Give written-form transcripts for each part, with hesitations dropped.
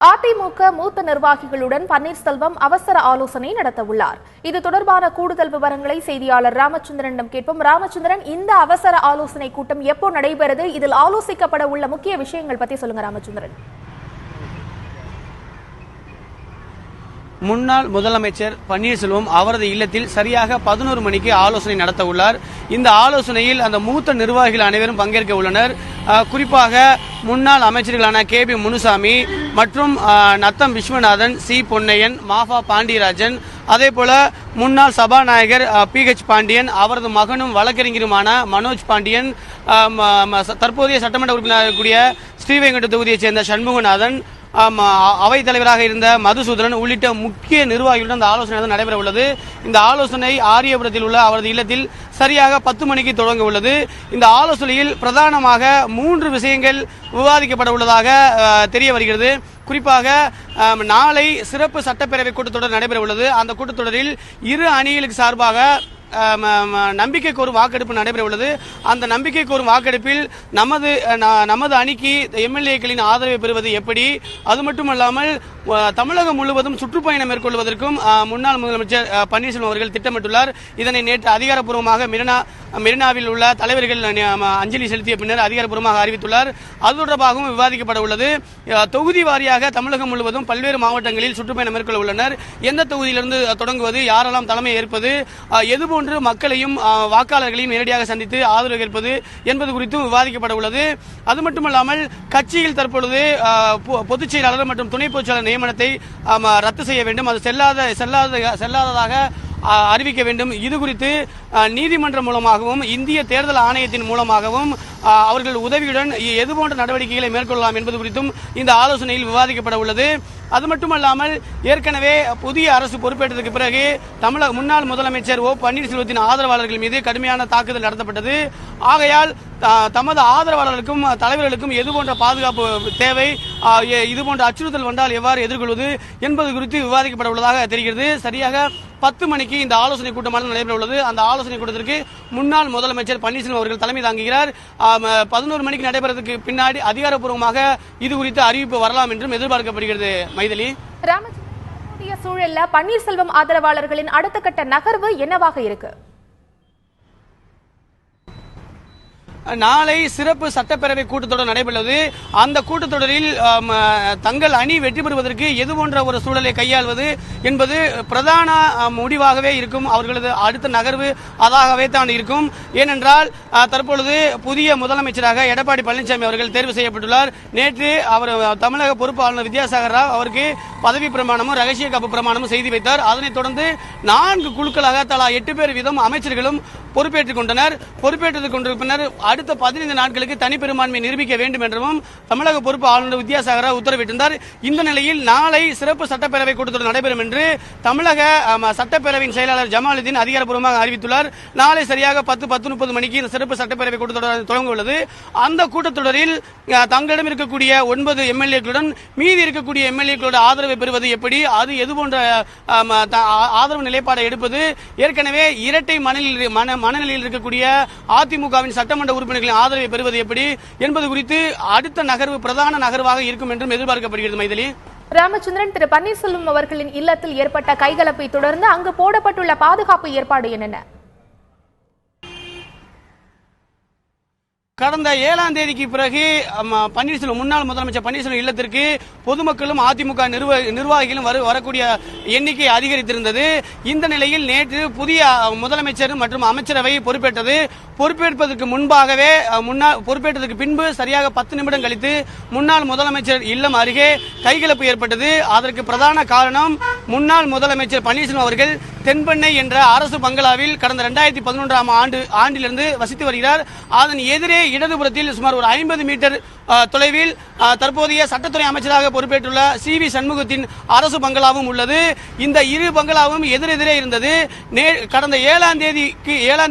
அதிமுக மூத்த நிர்வாகிகளுடன் பன்னீர்செல்வம் அவசர ஆலோசனை நடத்தவுள்ளார். இது தொடர்பான கூடுதல் விவரங்களை செய்தியாளர் ராமச்சந்திரனிடம் கேட்போம். ராமச்சந்திரன், இந்த அவசர ஆலோசனை கூட்டம் எப்போ நடைபெறுது? இதில் ஆலோசிக்கப்பட உள்ள முக்கிய விஷயங்கள் பத்தி சொல்லுங்க ராமச்சந்திரன். முன்னாள் முதலமைச்சர் பன்னீர்செல்வம் அவரது இல்லத்தில் சரியாக 11 மணிக்கு ஆலோசனை நடத்த உள்ளார். இந்த ஆலோசனையில் அந்த மூத்த நிர்வாகிகள் அனைவரும் பங்கேற்க உள்ளனர். குறிப்பாக முன்னாள் அமைச்சர்களான KB முனுசாமி மற்றும் நத்தம் விஸ்வநாதன், சி பொன்னையன், மாஃபா பாண்டியராஜன், அதே போல முன்னாள் சபாநாயகர் PH பாண்டியன், அவரது மகனும் வழக்கறிஞருமான மனோஜ் பாண்டியன், தற்போதைய சட்டமன்ற உறுப்பினராக கூடிய ஸ்ரீவைகுண்ட தொகுதியைச் சேர்ந்த சண்முகநாதன், அவைத் தலைவராக இருந்த மதுசூதனன் உள்ளிட்ட முக்கிய நிர்வாகிகளுடன் இந்த ஆலோசனை நடைபெற உள்ளது. இந்த ஆலோசனை ஆரியபுரத்தில் உள்ள அவரது இல்லத்தில் சரியாக 10 மணிக்கு தொடங்க உள்ளது. இந்த ஆலோசனையில் பிரதானமாக 3 விஷயங்கள் விவாதிக்கப்பட உள்ளதாக தெரிய வருகிறது. குறிப்பாக நாளை சிறப்பு சட்டப்பேரவை கூட்டத்தொடர் நடைபெற உள்ளது. அந்த கூட்டத்தொடரில் இரு அணிகளுக்கு சார்பாக நம்பிக்கை கோரும் வாக்கெடுப்பு நடைபெற உள்ளது. அந்த நம்பிக்கை கோரும் வாக்கெடுப்பில் நமது அணிக்கு MLA-க்களின் ஆதரவை பெறுவது எப்படி, அது மட்டுமல்லாமல் தமிழகம் முழுவதும் சுற்றுப்பயணம் மேற்கொள்வதற்கும் முன்னாள் முதலமைச்சர் பன்னீர்செல்வம் அவர்கள் திட்டமிட்டுள்ளார். இதனை நேற்று அதிகாரப்பூர்வமாக மெரினாவில் உள்ள தலைவர்கள் அஞ்சலி செலுத்திய பின்னர் அதிகாரப்பூர்வமாக அறிவித்துள்ளார். அது தொடர்பாகவும் விவாதிக்கப்பட உள்ளது. தொகுதி வாரியாக தமிழகம் முழுவதும் பல்வேறு மாவட்டங்களில் சுற்றுப்பயணம் மேற்கொள்ள உள்ளனர். எந்த தொகுதியிலிருந்து தொடங்குவது, யாரெல்லாம் தலைமை ஏற்பது, எதுபோன்று மக்களையும் வாக்காளர்களையும் நேரடியாக சந்தித்து ஆதரவு கேட்பது என்பது குறித்தும் விவாதிக்கப்பட உள்ளது. அது மட்டுமல்லாமல் கட்சியில் தற்பொழுது பொதுச் செயலாளர் மற்றும் துணை பொதுச் செயலாளர் நியமனத்தை ரத்து செய்ய வேண்டும், அது செல்லாததாக அறிவிக்க வேண்டும். இது குறித்து நீதிமன்றம் மூலமாகவும் இந்திய தேர்தல் ஆணையத்தின் மூலமாகவும் அவர்கள் உதவியுடன் எதுபோன்ற நடவடிக்கைகளை மேற்கொள்ளலாம் என்பது குறித்தும் இந்த ஆலோசனையில் விவாதிக்கப்பட உள்ளது. அது மட்டுமல்லாமல் ஏற்கனவே புதிய அரசு பொறுப்பேற்றதற்கு பிறகு முன்னாள் முதலமைச்சர் பன்னீர்செல்வத்தின் ஆதரவாளர்கள் மீது கடுமையான தாக்குதல் நடத்தப்பட்டது. ஆகையால் தமது ஆதரவாளர்களுக்கும் தலைவர்களுக்கும் எதுபோன்ற பாதுகாப்பு தேவை, இதுபோன்ற அச்சுறுத்தல் வந்தால் எவ்வாறு எதிர்கொள்வது என்பது குறித்து விவாதிக்கப்பட உள்ளதாக தெரிகிறது. சரியாக 10 மணிக்கு இந்த ஆலோசனை கூட்டமானது நடைபெற உள்ளது. அந்த ஆலோசனை கூட்டத்திற்கு முன்னாள் முதலமைச்சர் பன்னீர்செல்வம் அவர்கள் தலைமை தாங்குகிறார். 11 மணிக்கு நடைபெறதுக்கு பின்னாடி அதிகாரப்பூர்வமாக இது குறித்து அறிவிப்பு வரலாம் என்றும் எதிர்பார்க்கப்படுகிறது. மைதிலி, ராமச்சந்திரன், சூழல்ல பன்னீர்செல்வம் ஆதரவாளர்களின் அடுத்த கட்ட நகர்வு என்னவாக இருக்கு? நாளை சிறப்பு சட்டப்பேரவை கூட்டத்தொடர் நடைபெறுவது. அந்த கூட்டத்தொடரில் தங்கள் அணி வெற்றி பெறுவதற்கு எது போன்ற ஒரு சூழலை கையாள்வது என்பது பிரதான முடிவாகவே இருக்கும். அவர்களது அடுத்த நகர்வு அதாகவே தான் இருக்கும். ஏனென்றால் தற்பொழுது புதிய முதலமைச்சராக எடப்பாடி பழனிசாமி அவர்கள் தேர்வு செய்யப்பட்டுள்ளார். நேற்று அவர் தமிழக பொறுப்பு ஆளுநர் வித்யாசாகர் ராவ் அவருக்கு பதவி பிரமாணமும் ரகசிய காப்பு பிரமாணமும் செய்து வைத்தார். அதனைத் தொடர்ந்து 4 குழுக்களாக தலா 8 பேர் வீதம் அமைச்சர்களும் பொறுப்பேற்றுக் கொண்டனர். பொறுப்பேற்றுக் கொண்ட பின்னர் அடுத்த 15 நாட்களுக்கு தனிப்பெரும்பான்மை நிரூபிக்க வேண்டும் என்றும் தமிழக பொறுப்பு ஆளுநர் வித்யாசாகர் ராவ் உத்தரவிட்டிருந்தார். இந்த நிலையில் நாளை சிறப்பு சட்டப்பேரவை கூட்டத்தொடர் நடைபெறும் என்று தமிழக சட்டப்பேரவையின் செயலாளர் ஜமாலுதீன் அதிகாரப்பூர்வமாக அறிவித்துள்ளார். நாளை சரியாக 10:30 மணிக்கு இந்த சிறப்பு சட்டப்பேரவை கூட்டத்தொடர் தொடங்க உள்ளது. அந்த கூட்டத்தொடரில் தங்களிடம் இருக்கக்கூடிய 9 MLA-க்களுடன் மீதி இருக்கக்கூடிய MLA-க்களோட ஆதரவை பெறுவது எப்படி, அது எதுபோன்ற ஆதரவு நிலைப்பாடை எடுப்பது, ஏற்கனவே இரட்டை மனநிலையில் இருக்கக்கூடிய அதிமுகவின் சட்டமன்ற உறுப்பினர்களின் ஆதரவை பெறுவது எப்படி என்பது குறித்து அடுத்த நகர்வு பிரதான நகர்வாக இருக்கும் என்றும் எதிர்பார்க்கப்படுகிறது. மைதிலி, ராமச்சந்திரன், திரு பன்னீர்செல்வம் அவர்களின் இல்லத்தில் ஏற்பட்ட கைகலப்பை தொடர்ந்து அங்கு போடப்பட்டுள்ள பாதுகாப்பு ஏற்பாடு என்னென்ன? கடந்த 7ஆம் தேதிக்கு பிறகு முன்னாள் முதலமைச்சர் பன்னீர்செல்வம் இல்லத்திற்கு பொதுமக்களும் அதிமுக நிர்வாகிகளும் வரக்கூடிய எண்ணிக்கை அதிகரித்திருந்தது. இந்த நிலையில் நேற்று புதிய முதலமைச்சர் மற்றும் அமைச்சரவை பொறுப்பேற்றது. பொறுப்பேற்பதற்கு முன்பாகவே பொறுப்பேற்றதற்கு பின்பு சரியாக 10 நிமிடம் கழித்து முன்னாள் முதலமைச்சர் இல்லம் அருகே கைகலப்பு ஏற்பட்டது. அதற்கு பிரதான காரணம் முன்னாள் முதலமைச்சர் பன்னீர்செல்வம் அவர்கள் தென்பெண்ணை என்ற அரசு பங்களாவில் கடந்த 2011ஆம் ஆண்டிலிருந்து வசித்து வருகிறார். அதன் எதிரே இடதுபுறத்தில் சுமார் ஒரு 50 மீட்டர் தொலைவில் தற்போதைய சட்டத்துறை அமைச்சராக பொறுப்பேற்றுள்ள CV சண்முகத்தின் அரசு பங்களாவும் உள்ளது. இந்த இரு பங்களாவும் எதிரெதிரே இருந்தது. கடந்த 7ஆம்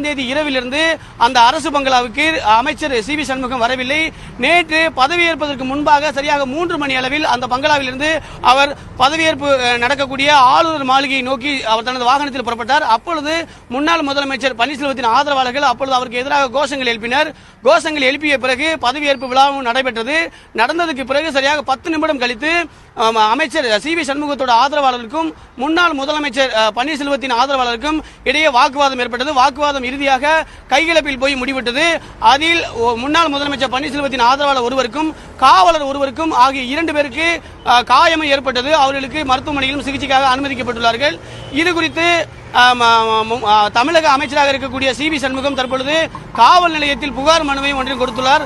தேதி இரவிலிருந்து அந்த அரசு பங்களாவுக்கு அமைச்சர் CV சண்முகம் வரவில்லை. நேற்று பதவியேற்பதற்கு முன்பாக சரியாக 3 மணி அளவில் அந்த பங்களாவில் இருந்து அவர் பதவியேற்பு நடக்கக்கூடிய ஆளுநர் மாளிகையை நோக்கி அவர் தனது வாகனத்தை வாகனத்தில் புறப்பட்டார். அப்பொழுது முன்னாள் முதலமைச்சர் பன்னீர்செல்வத்தின் ஆதரவாளர்கள் அப்பொழுது அவருக்கு எதிராக கோஷங்கள் எழுப்பினர். கோஷங்கள் எழுப்பிய பிறகு பதவியேற்பு விழாவும் நடைபெற்றது. நடந்ததுக்கு பிறகு சரியாக 10 நிமிடம் கழித்து அமைச்சர் CV சண்முகத்தோட ஆதரவாளருக்கும் முன்னாள் முதலமைச்சர் பன்னீர்செல்வத்தின் ஆதரவாளருக்கும் இடையே வாக்குவாதம் ஏற்பட்டது. வாக்குவாதம் இறுதியாக கைகலப்பில் போய் முடிவிட்டது. அதில் முன்னாள் முதலமைச்சர் பன்னீர்செல்வத்தின் ஆதரவாளர் ஒருவருக்கும் காவலர் ஒருவருக்கும் ஆகிய 2 பேருக்கு காயம் ஏற்பட்டது. அவர்களுக்கு மருத்துவமனையிலும் சிகிச்சைக்காக அனுமதிக்கப்பட்டுள்ளார்கள். இது குறித்து தமிழக அமைச்சராக இருக்கக்கூடிய CV சண்முகம் தற்பொழுது காவல் நிலையத்தில் புகார் மனுவை ஒன்றையும் கொடுத்துள்ளார்.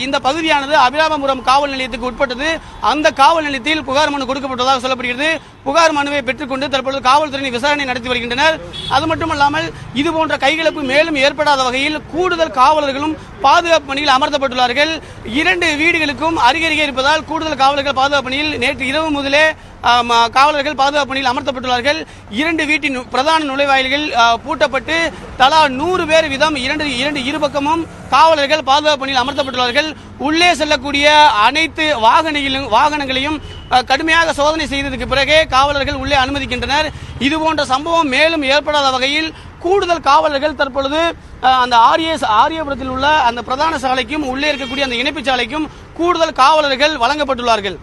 இந்த பகுதியானது அபிராமபுரம் காவல் நிலையத்துக்கு உட்பட்டது. அந்த காவல் நிலையத்தில் புகார் மனு கொடுக்கப்பட்டதாக சொல்லப்படுகிறது. புகார் மனுவை பெற்றுக்கொண்டு தற்பொழுது காவல்துறையினர் விசாரணை நடத்தி வருகின்றனர். அது மட்டுமல்லாமல் இதுபோன்ற கைகலப்பு மேலும் ஏற்படாத வகையில் கூடுதல் காவலர்களும் பாதுகாப்பு பணியில் அமர்த்தப்பட்டுள்ளார்கள். 2 வீடுகளுக்கும் அருகருகே இருப்பதால் கூடுதல் காவலர்கள் பாதுகாப்பு பணியில் நேற்று இரவு முதலே காவலர்கள் பாதுகாப்பு பணியில் அமர்த்தப்பட்டுள்ளார்கள். 2 வீட்டின் பிரதான நுழைவாயில்கள் பூட்டப்பட்டு தலா 100 பேர் வீதம் இரு பக்கமும் காவலர்கள் பாதுகாப்பு பணியில் அமர்த்தப்பட்டுள்ளார்கள். உள்ளே செல்லக்கூடிய அனைத்து வாகனங்களையும் கடுமையாக சோதனை செய்ததற்கு பிறகே காவலர்கள் உள்ளே அனுமதிக்கின்றனர். இதுபோன்ற சம்பவம் மேலும் ஏற்படாத வகையில் கூடுதல் காவலர்கள் தற்பொழுது அந்த ஆரியபுரத்தில் உள்ள அந்த பிரதான சாலைக்கும் உள்ளே இருக்கக்கூடிய அந்த இணைப்பு சாலைக்கும் கூடுதல் காவலர்கள் வழங்கப்பட்டுள்ளார்கள்.